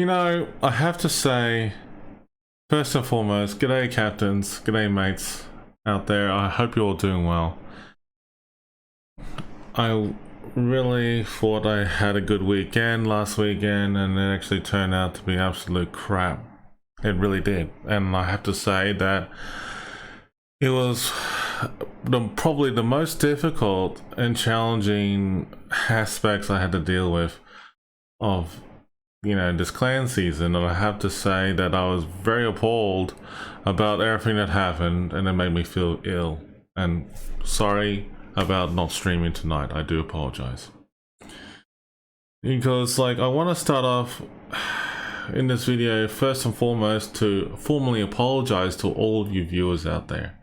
I have to say, first and foremost, g'day captains, g'day mates out there. I hope you're all doing well. I really thought I had a good weekend last weekend, and it actually turned out to be absolute crap. It really did. And I have to say that it was probably the most difficult and challenging aspects I had to deal with of this clan season, and I have to say that I was very appalled about everything that happened, and it made me feel ill. And sorry about not streaming tonight. I do apologize. Because I want to start off in this video first and foremost to formally apologize to all of you viewers out there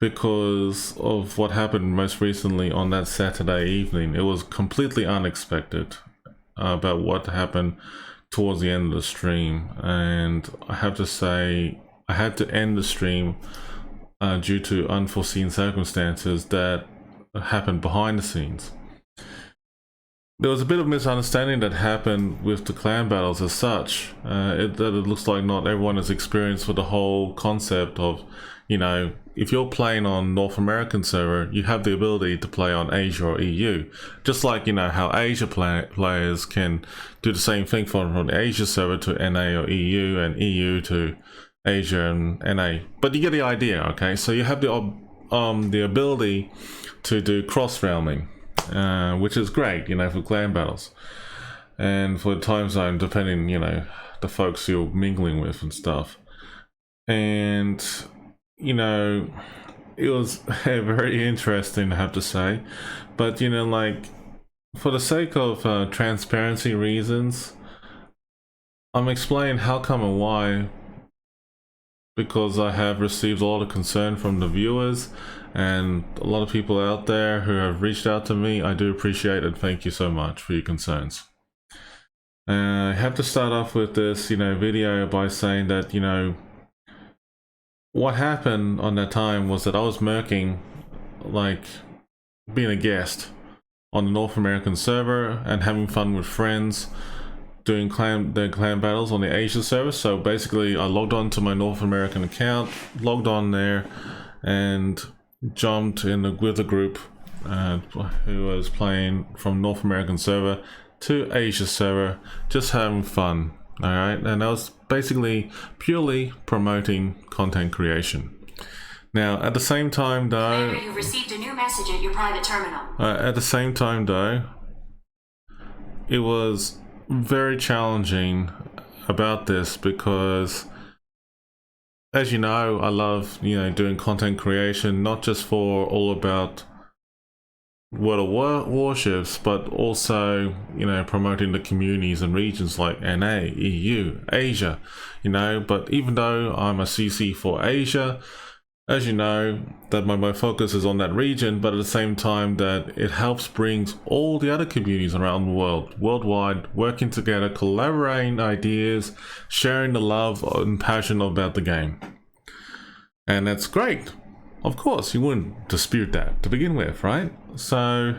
because of what happened most recently on that Saturday evening. It was completely unexpected about what happened towards the end of the stream, and I have to say I had to end the stream due to unforeseen circumstances that happened behind the scenes. There was a bit of misunderstanding that happened with the clan battles as such. It looks like not everyone has experienced with the whole concept of, if you're playing on North American server, you have the ability to play on Asia or EU. Just like, how Asia players can do the same thing from the Asia server to NA or EU, and EU to Asia and NA. But you get the idea, okay? So you have the ability to do cross-realming, which is great, for clan battles. And for the time zone, depending, the folks you're mingling with and stuff. And it was very interesting, I have to say. But for the sake of transparency reasons, I'm explaining how come and why, because I have received a lot of concern from the viewers and a lot of people out there who have reached out to me. I do appreciate it. Thank you so much for your concerns. I have to start off with this video by saying that what happened on that time was that I was murking, being a guest on the North American server and having fun with friends doing clan battles on the Asia server. So basically I logged on to my North American account, logged on there, and jumped in with a group who was playing from North American server to Asia server, just having fun. Alright, and I was basically purely promoting content creation. Now, at the same time though... You've received a new message at your private terminal. At the same time though, it was very challenging about this because, as you know, I love, doing content creation, not just for all about World of Warships, but also, promoting the communities and regions like NA, EU, Asia, but even though I'm a CC for Asia, as you know, that my focus is on that region, but at the same time that it helps bring all the other communities around the world, worldwide, working together, collaborating ideas, sharing the love and passion about the game. And that's great. Of course, you wouldn't dispute that to begin with, right? So,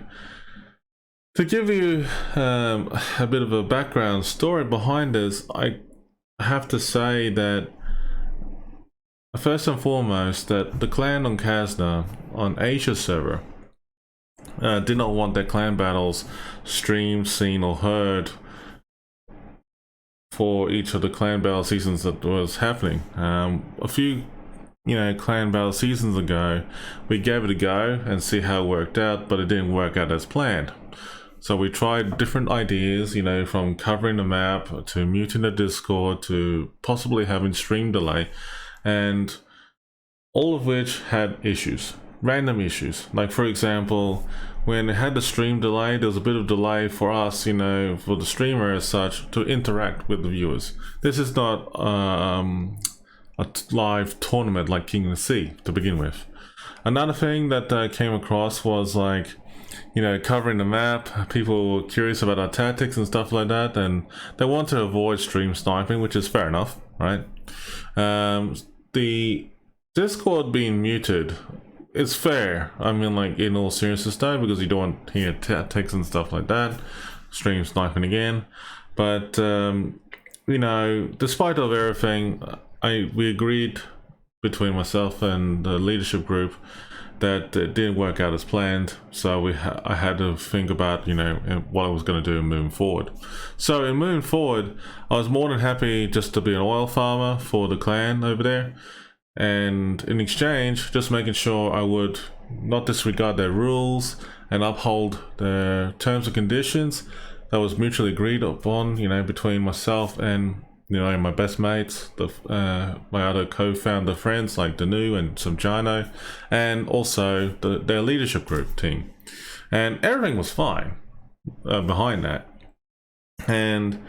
to give you a bit of a background story behind this, I have to say that first and foremost, that the clan on Kazna on Asia server did not want their clan battles streamed, seen, or heard for each of the clan battle seasons that was happening. A few clan battle seasons ago, we gave it a go and see how it worked out, but it didn't work out as planned. So we tried different ideas, from covering the map to muting the Discord to possibly having stream delay, and all of which had issues, random issues. Like, for example, when it had the stream delay, there was a bit of delay for us, for the streamer as such, to interact with the viewers. This is not a live tournament like King of the Sea to begin with. Another thing that I came across was covering the map. People were curious about our tactics and stuff like that, and they want to avoid stream sniping, which is fair enough, right? The Discord being muted is fair. I mean, in all seriousness though, because you don't want to hear tactics and stuff like that. Stream sniping again. But you know, despite of everything, we agreed between myself and the leadership group that it didn't work out as planned. So I had to think about, you know, what I was going to do moving forward. So in moving forward, I was more than happy just to be an oil farmer for the clan over there, and in exchange, just making sure I would not disregard their rules and uphold their terms and conditions that was mutually agreed upon, you know, between myself and, you know, my best mates, my other co-founder friends like Danu and some Jino, and also their leadership group team. And everything was fine behind that. And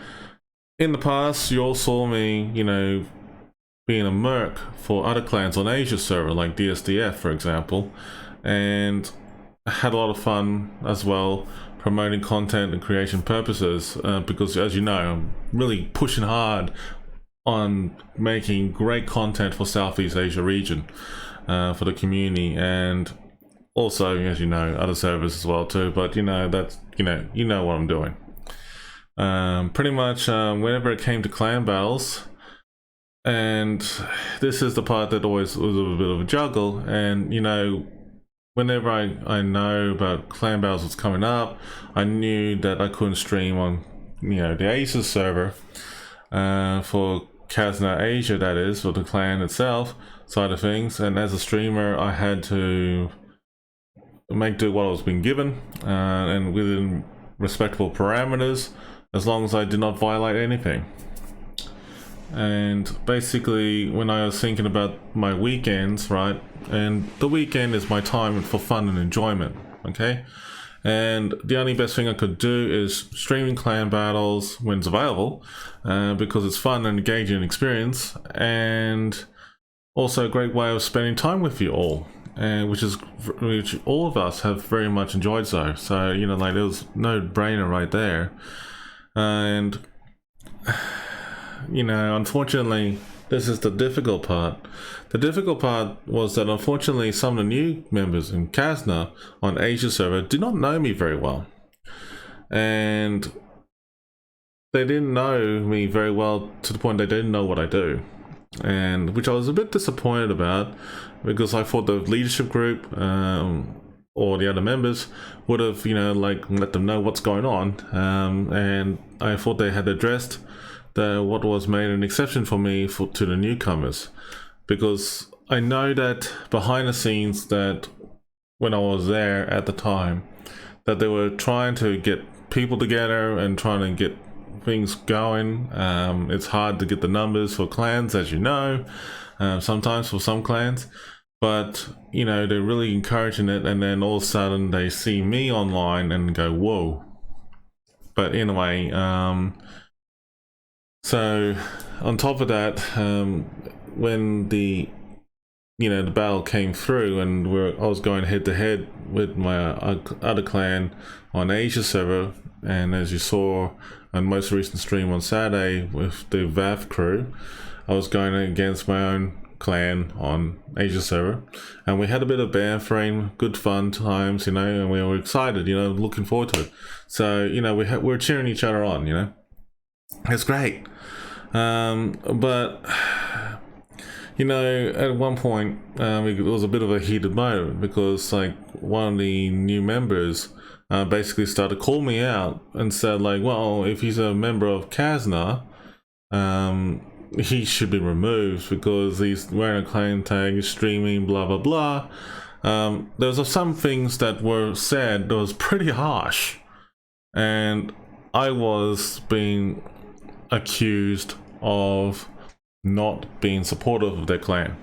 in the past, you all saw me, you know, being a merc for other clans on Asia server, like DSDF, for example, and I had a lot of fun as well promoting content and creation purposes, because as you know, I'm really pushing hard on making great content for Southeast Asia region for the community, and also, as you know, other servers as well too. But you know, that's, you know what I'm doing. Pretty much whenever it came to clan battles, and this is the part that always was a bit of a juggle, and you know, whenever I know about clan battles was coming up, I knew that I couldn't stream on, you know, the Asia server for Kazna Asia, that is, for the clan itself side of things. And as a streamer, I had to make do what I was being given, and within respectable parameters, as long as I did not violate anything. And basically, when I was thinking about my weekends, right, and the weekend is my time for fun and enjoyment, okay? And the only best thing I could do is streaming clan battles when it's available, because it's fun and engaging experience, and also a great way of spending time with you all, and which all of us have very much enjoyed. So you know, like, it was no brainer right there. And you know, unfortunately, this is the difficult part. The difficult part was that unfortunately some of the new members in Kazna on Asia server did not know me very well. And they didn't know me very well to the point they didn't know what I do. And which I was a bit disappointed about, because I thought the leadership group or the other members would have, you know, like, let them know what's going on. And I thought they had addressed what was made an exception for me to the newcomers, because I know that behind the scenes, that when I was there at the time, that they were trying to get people together and trying to get things going. It's hard to get the numbers for clans, as you know, sometimes for some clans, but you know, they're really encouraging it, and then all of a sudden they see me online and go, whoa. But anyway, so on top of that, when the battle came through, and I was going head to head with my other clan on Asia server, and as you saw on most recent stream on Saturday with the VAF crew, I was going against my own clan on Asia server, and we had a bit of ban frame, good fun times, you know, and we were excited, you know, looking forward to it. So, you know, we're cheering each other on, you know. It's great. But you know, at one point, it was a bit of a heated moment, because like one of the new members basically started calling me out and said, like, well, if he's a member of Kazna, he should be removed because he's wearing a clan tag, streaming, blah blah blah. There was some things that were said that was pretty harsh, and I was being accused of not being supportive of their clan,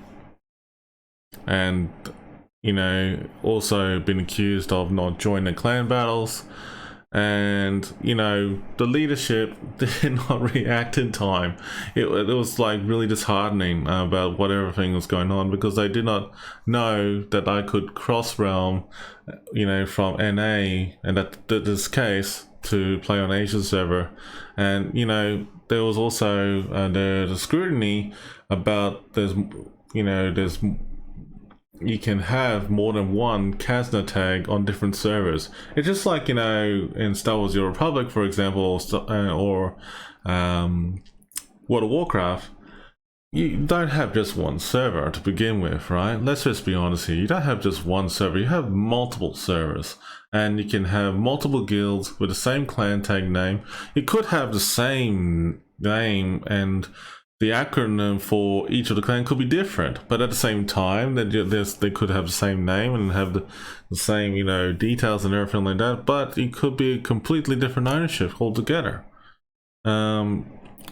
and you know, also been accused of not joining clan battles. And you know, the leadership did not react in time. It was like really disheartening about what everything was going on, because they did not know that I could cross realm, you know, from NA, and that this case, to play on Asia server. And you know, there was also the scrutiny about you can have more than one Kazna tag on different servers. It's just like, you know, in Star Wars: The Republic, for example, or World of Warcraft, you don't have just one server to begin with, right? Let's just be honest here. You don't have just one server. You have multiple servers, and you can have multiple guilds with the same clan tag name. You could have the same name, and the acronym for each of the clan could be different, but at the same time, they could have the same name and have the same, you know, details and everything like that. But it could be a completely different ownership altogether.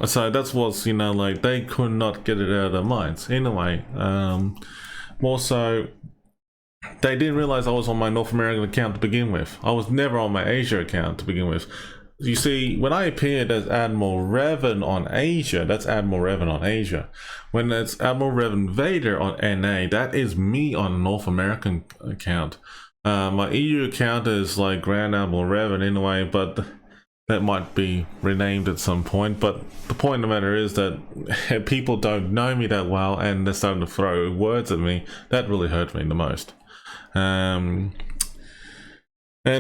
So that's what's, you know, like, they could not get it out of their minds. Anyway, more so, they didn't realize I was on my North American account to begin with. I was never on my Asia account to begin with. You see, when I appeared as Admiral Revan on Asia, that's Admiral Revan on Asia. When it's Admiral Revan Vader on NA, that is me on a North American account. My EU account is like Grand Admiral Revan anyway, but that might be renamed at some point. But the point of the matter is that people don't know me that well, and they're starting to throw words at me. That really hurt me the most. And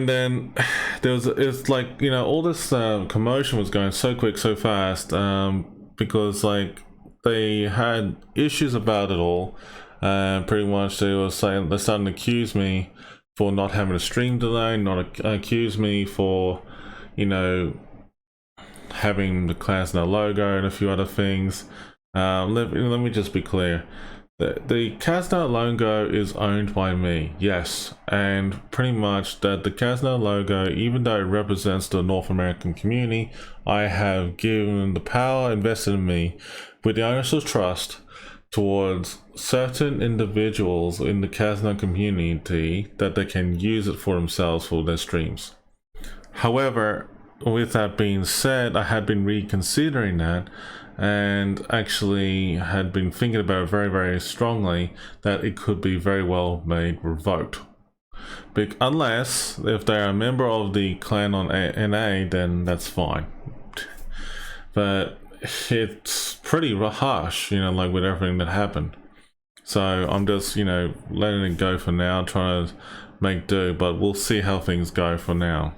then it's like, you know, all this commotion was going so quick, so fast, because like they had issues about it all. Pretty much they're starting to accuse me for not having a stream delay, not accuse me for, you know, having the class no logo and a few other things. Let me just be clear. The Casno logo is owned by me, yes, and pretty much that the Casno logo, even though it represents the North American community, I have given the power invested in me with the ownership trust towards certain individuals in the Casno community that they can use it for themselves for their streams. However, with that being said, I had been reconsidering that, and actually had been thinking about it very, very strongly that it could be very well made revoked. Unless if they're a member of the clan on NA, then that's fine. But it's pretty harsh, you know, like with everything that happened. So I'm just, you know, letting it go for now, trying to make do, but we'll see how things go for now.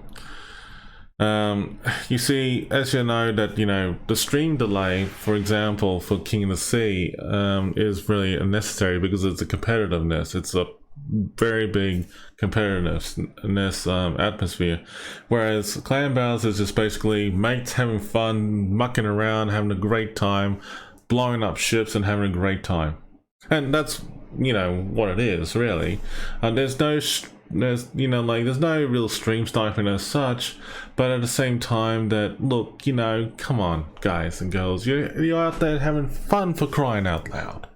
You see, as you know, that, you know, the stream delay, for example, for King of the Sea, is really unnecessary because it's a competitiveness. It's a very big competitiveness atmosphere. Whereas Clan Battles is just basically mates having fun, mucking around, having a great time, blowing up ships and having a great time. And that's, you know, what it is, really. There's no real stream sniping as such, but at the same time that, look, you know, come on, guys and girls, you're out there having fun, for crying out loud,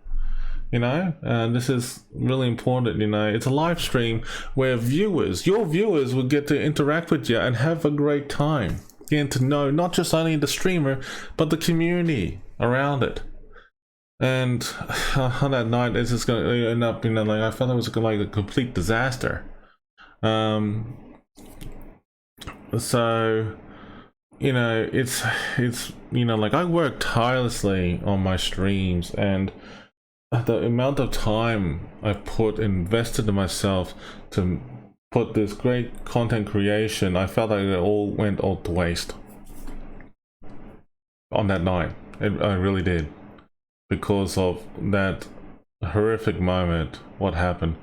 you know. And this is really important, you know. It's a live stream where your viewers will get to interact with you and have a great time, getting to know not just only the streamer but the community around it. And on that night, it's just going to end up, you know, like, I felt it was like a complete disaster. So, you know, it's you know, like, I work tirelessly on my streams, and the amount of time I've invested in myself to put this great content creation, I felt like it all went to waste on that night. I really did, because of that horrific moment, what happened.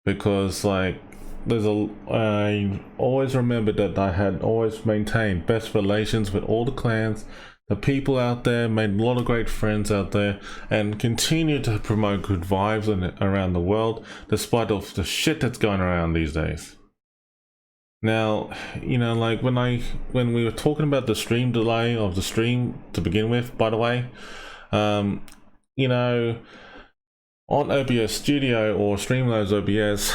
Because, like, I always remember that I had always maintained best relations with all the clans, the people out there, made a lot of great friends out there, and continue to promote good vibes around the world, despite of the shit that's going around these days. Now, you know, like, when we were talking about the stream delay of the stream to begin with, by the way, you know, on OBS Studio or Streamlabs OBS,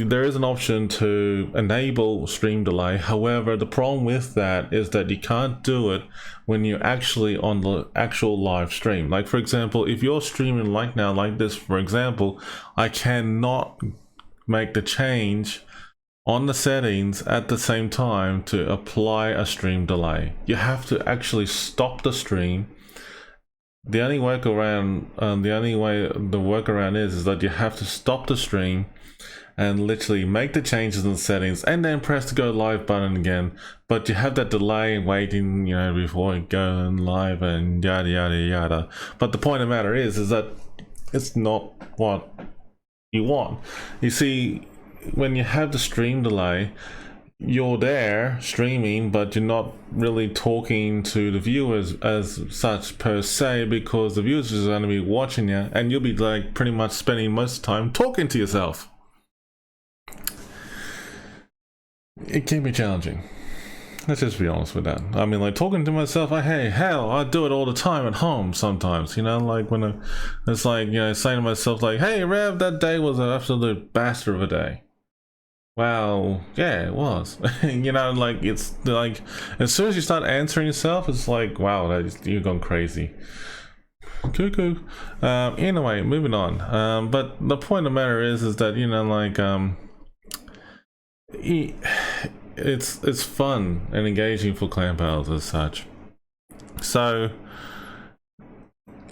there is an option to enable stream delay. However, the problem with that is that you can't do it when you're actually on the actual live stream. Like, for example, if you're streaming like now, like this, for example, I cannot make the change on the settings at the same time to apply a stream delay. You have to actually stop the stream, the only workaround, the workaround is that you have to stop the stream and literally make the changes in the settings and then press the go live button again. But you have that delay waiting, you know, before going live and yada yada yada. But the point of the matter is that it's not what you want. You see, when you have the stream delay, you're there streaming, but you're not really talking to the viewers as such per se, because the viewers are going to be watching you and you'll be like pretty much spending most of the time talking to yourself. It can be challenging. Let's just be honest with that. I mean, like, talking to myself, I do it all the time at home sometimes, you know, like when it's like, you know, saying to myself like, hey Rev, that day was an absolute bastard of a day. Well, yeah, it was. You know, like, it's like, as soon as you start answering yourself, it's like, wow, you've gone crazy. Cuckoo. Anyway, moving on. But the point of the matter is that, you know, like, it's fun and engaging for clan battles as such. So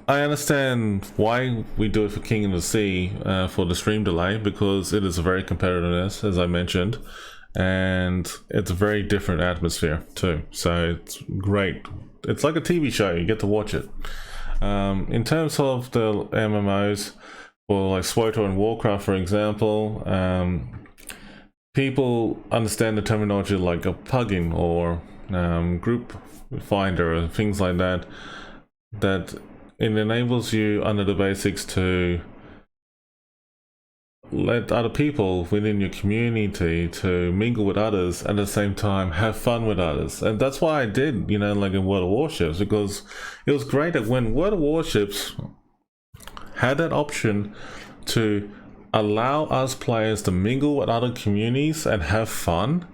I understand why we do it for King of the Sea, for the stream delay, because it is a very competitiveness, as I mentioned, and it's a very different atmosphere too. So it's great. It's like a TV show. You get to watch it. In terms of the MMOs, or like SWTOR and Warcraft, for example, people understand the terminology like a plugin or group finder or things like that, that it enables you under the basics to let other people within your community to mingle with others and at the same time have fun with others. And that's why I did, you know, like in World of Warships, because it was great that when World of Warships had that option to allow us players to mingle with other communities and have fun,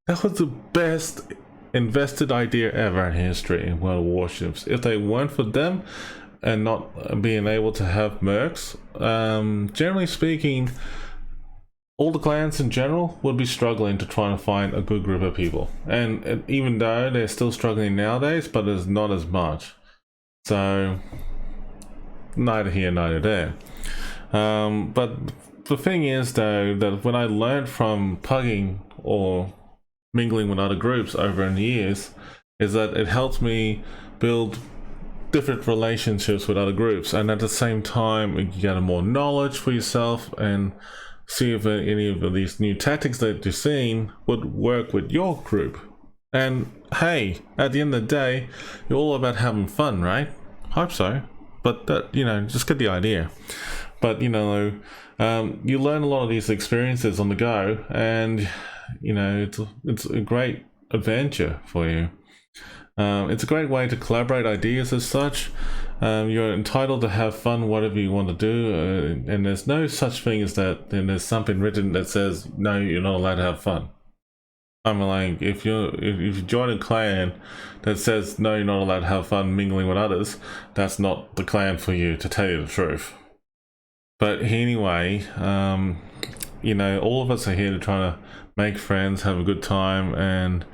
that was the best invested idea ever in history in World of Warships. If they weren't for them and not being able to have mercs, generally speaking, all the clans in general would be struggling to try and find a good group of people. And even though they're still struggling nowadays, but there's not as much. So neither here, neither there. But the thing is, though, that when I learned from pugging or mingling with other groups over the years, is that it helped me build different relationships with other groups, and at the same time you get more knowledge for yourself and see if any of these new tactics that you're seeing would work with your group. And hey, at the end of the day, you're all about having fun, right? Hope so. But that, you know, just get the idea. But, you know, you learn a lot of these experiences on the go, and, you know, it's a great adventure for you. It's a great way to collaborate ideas as such. You're entitled to have fun whatever you want to do, and there's no such thing as that, and there's something written that says, no, you're not allowed to have fun. I mean, like, if you join a clan that says, no, you're not allowed to have fun mingling with others, that's not the clan for you, to tell you the truth. But anyway, you know, all of us are here to try to make friends, have a good time, and,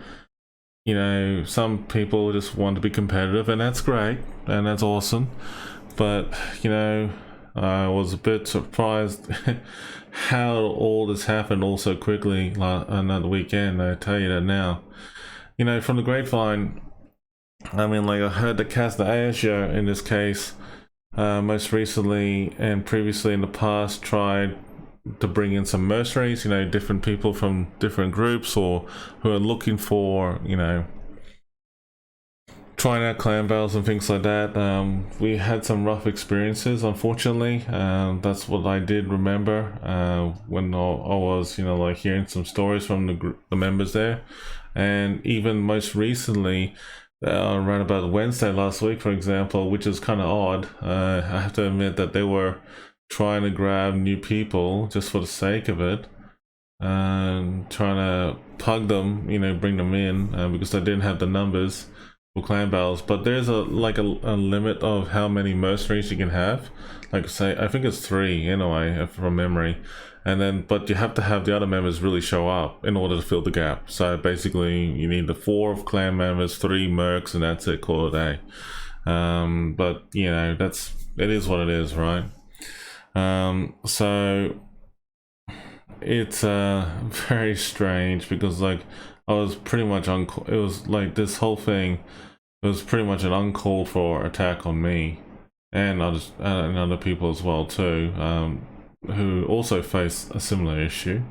you know, some people just want to be competitive, and that's great, and that's awesome. But, you know, I was a bit surprised how all this happened all so quickly another weekend, I tell you that now. You know, from the grapevine, I mean, like, I heard that Castor Asia, in this case, most recently and previously in the past, tried to bring in some mercenaries, you know, different people from different groups or who are looking for, you know, trying out clan battles and things like that. We had some rough experiences, unfortunately. That's what I did remember when I was, you know, like, hearing some stories from the members there. And even most recently, around about Wednesday last week, for example, which is kind of odd. I have to admit that they were trying to grab new people just for the sake of it, and trying to pug them, you know, bring them in, because they didn't have the numbers for clan battles. But there's a limit of how many mercenaries you can have. Like, say, I think it's 3 anyway, from memory. And then, but you have to have the other members really show up in order to fill the gap. So basically, you need the 4 of clan members, 3 mercs, and that's it, call it a day. But you know, it is what it is, right? So it's very strange because like I was pretty much it was like this whole thing, it was pretty much an uncalled for attack on me and other people as well too, who also face a similar issue.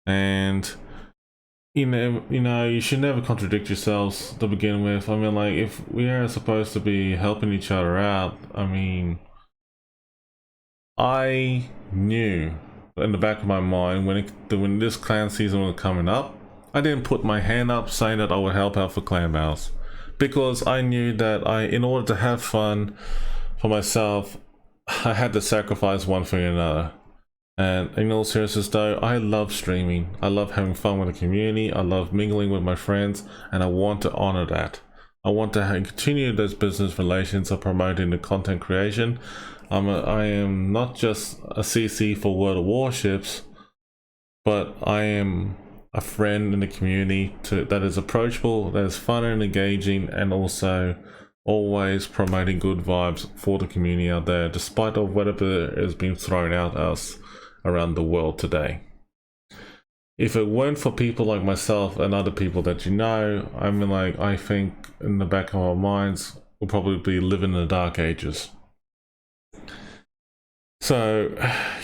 And you know, you should never contradict yourselves to begin with. I mean, like, if we are supposed to be helping each other out, I mean, I knew in the back of my mind when this clan season was coming up, I didn't put my hand up saying that I would help out for clan battles, because I knew that in order to have fun for myself, I had to sacrifice one thing or another. And in all seriousness though, I love streaming. I love having fun with the community. I love mingling with my friends, and I want to honor that. I want to continue those business relations of promoting the content creation. I am not just a CC for World of Warships, but I am a friend in the community that is approachable, that is fun and engaging, and also always promoting good vibes for the community out there, despite of whatever is being thrown at us around the world today. If it weren't for people like myself and other people that you know, I mean, like, I think in the back of our minds we'll probably be living in the dark ages. So,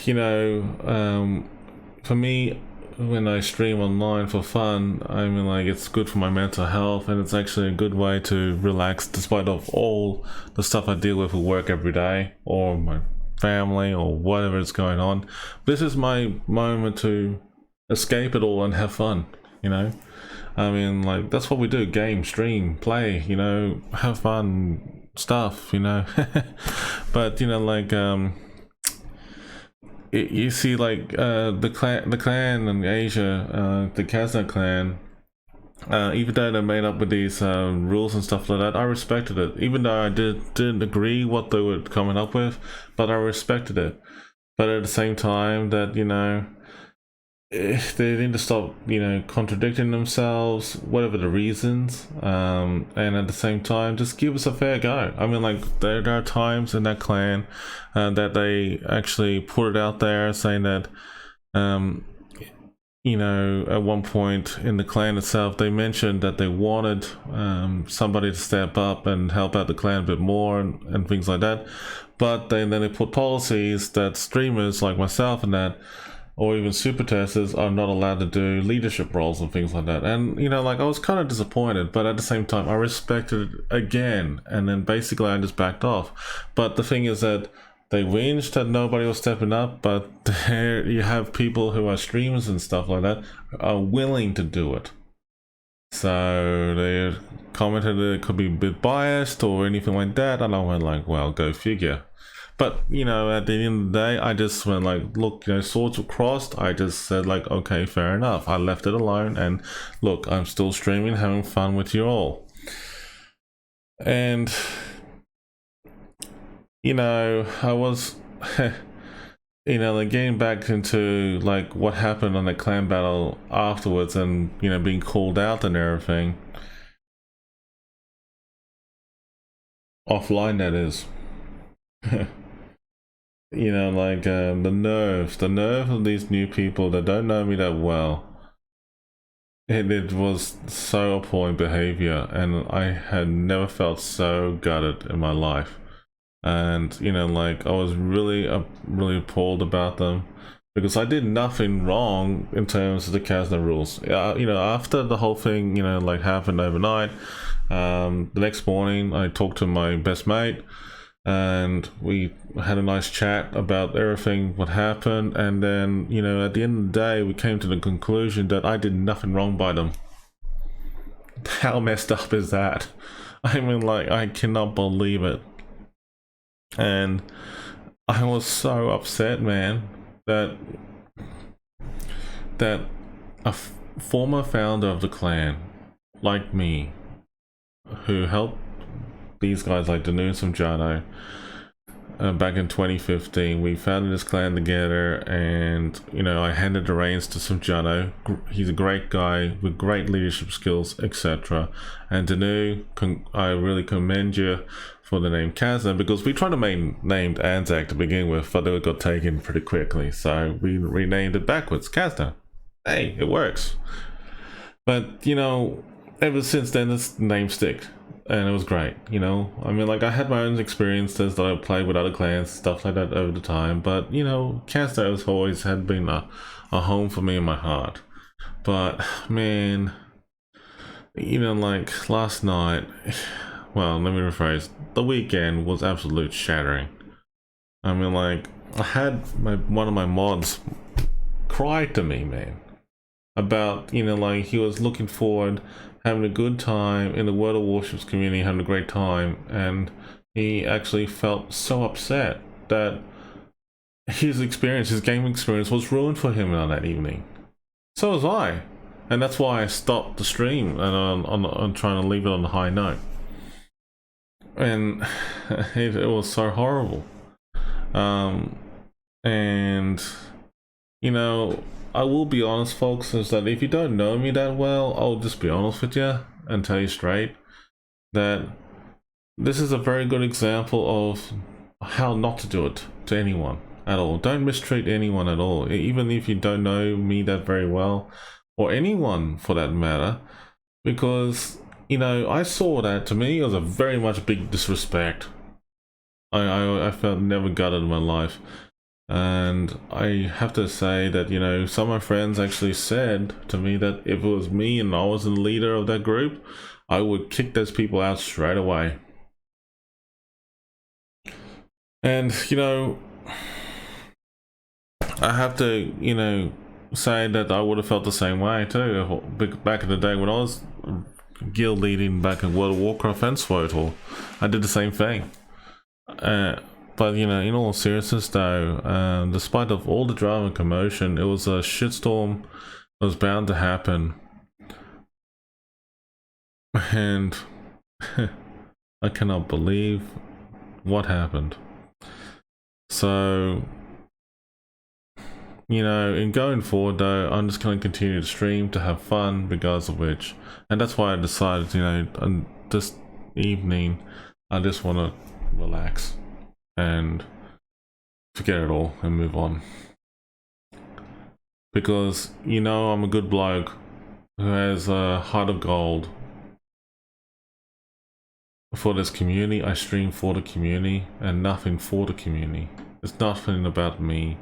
you know, for me, when I stream online for fun, I mean, like, it's good for my mental health, and it's actually a good way to relax despite of all the stuff I deal with at work every day, or my family, or whatever is going on. This is my moment to escape it all and have fun, you know. I mean, like, that's what we do: game, stream, play, you know, have fun stuff, you know. But you know, like, you see, like, the clan in Asia, the Kazakh clan, even though they're made up with these rules and stuff like that, I respected it. Even though I didn't agree what they were coming up with, but I respected it. But at the same time, that, you know, they need to stop, you know, contradicting themselves, whatever the reasons, and at the same time, just give us a fair go. I mean, like, there are times in that clan that they actually put it out there saying that, you know, at one point in the clan itself, they mentioned that they wanted somebody to step up and help out the clan a bit more, and things like that. But then they put policies that streamers like myself and that, or even super testers, are not allowed to do leadership roles and things like that. And, you know, like, I was kind of disappointed, but at the same time I respected it again, and then basically I just backed off. But the thing is that they whinged that nobody was stepping up, but there you have people who are streamers and stuff like that are willing to do it. So they commented that it could be a bit biased or anything like that, and I went like, well, go figure. But, you know, at the end of the day, I just went like, look, you know, swords were crossed. I just said like, okay, fair enough. I left it alone, and look, I'm still streaming, having fun with you all. And, you know, I was, you know, like, getting back into like what happened on the clan battle afterwards, and, you know, being called out and everything. Offline, that is. You know, like, the nerve of these new people that don't know me that well. It was so appalling behavior, and I had never felt so gutted in my life. And, you know, like, I was really appalled about them, because I did nothing wrong in terms of the Kazna rules. You know, after the whole thing, you know, like, happened overnight, the next morning I talked to my best mate, and we had a nice chat about everything what happened. And then, you know, at the end of the day, we came to the conclusion that I did nothing wrong by them. How messed up is that? I mean, like, I cannot believe it. And I was so upset, man, that a former founder of the clan like me, who helped these guys like Danusa and Jano, back in 2015. We founded this clan together, and you know, I handed the reins to some Jono. He's a great guy with great leadership skills, etc. And Danu, I really commend you for the name Kazan, because we tried to make named Anzac to begin with, but it got taken pretty quickly, so we renamed it backwards, Kazan. Hey, it works. But you know, ever since then, this name stick. And it was great, you know. I mean, like, I had my own experiences that I played with other clans, stuff like that over the time. But, you know, Casto has always had been a home for me in my heart. But, man, you know, like, last night, well, let me rephrase. The weekend was absolute shattering. I mean, like, I had one of my mods cry to me, man. About, you know, like, he was looking forward, having a good time in the World of Warships community, having a great time, and he actually felt so upset that his gaming experience was ruined for him on that evening. So was I, and that's why I stopped the stream, and I'm trying to leave it on a high note. And it was so horrible. And you know, I will be honest, folks, is that if you don't know me that well, I'll just be honest with you and tell you straight that this is a very good example of how not to do it to anyone at all. Don't mistreat anyone at all, even if you don't know me that very well, or anyone for that matter, because, you know, I saw that, to me, it was a very much big disrespect. I felt never gutted in my life. And I have to say that, you know, some of my friends actually said to me that if it was me and I was the leader of that group, I would kick those people out straight away. And, you know, I have to, you know, say that I would have felt the same way too. Back in the day when I was guild leading back in World of Warcraft and SWTOR, I did the same thing. But, you know, in all seriousness though, despite of all the drama and commotion, it was a shitstorm that was bound to happen. And I cannot believe what happened. So, you know, in going forward though, I'm just going to continue to stream to have fun, regardless of which. And that's why I decided, you know, on this evening, I just want to relax and forget it all and move on, because, you know, I'm a good bloke who has a heart of gold for this community. I stream for the community and nothing for the community. It's nothing about me.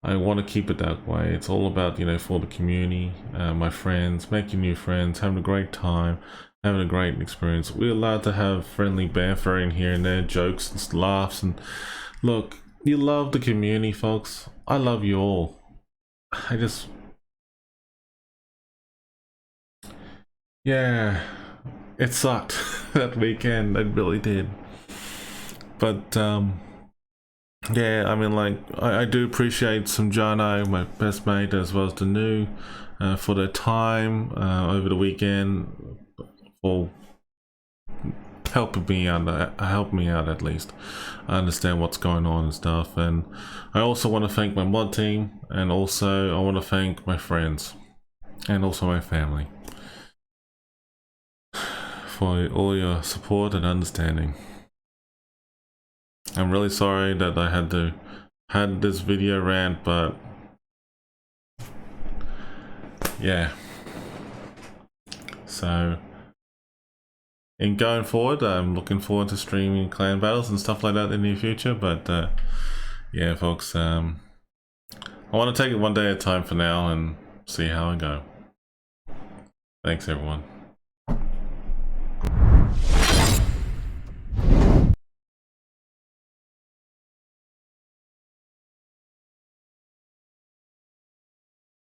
I want to keep it that way. It's all about, you know, for the community, my friends, making new friends, having a great time, having a great experience. We're allowed to have friendly banter in here and there, jokes and laughs. And look, you love the community, folks. I love you all. I just... yeah, it sucked that weekend. It really did. But, yeah, I mean, like, I do appreciate some Jono, my best mate, as well as the new, for their time over the weekend, for helping me out at least. I understand what's going on and stuff. And I also want to thank my mod team, and also I want to thank my friends and also my family for all your support and understanding. I'm really sorry that I had this video rant, but yeah. So in going forward, I'm looking forward to streaming clan battles and stuff like that in the near future. But yeah, folks, I want to take it one day at a time for now and see how I go. Thanks, everyone.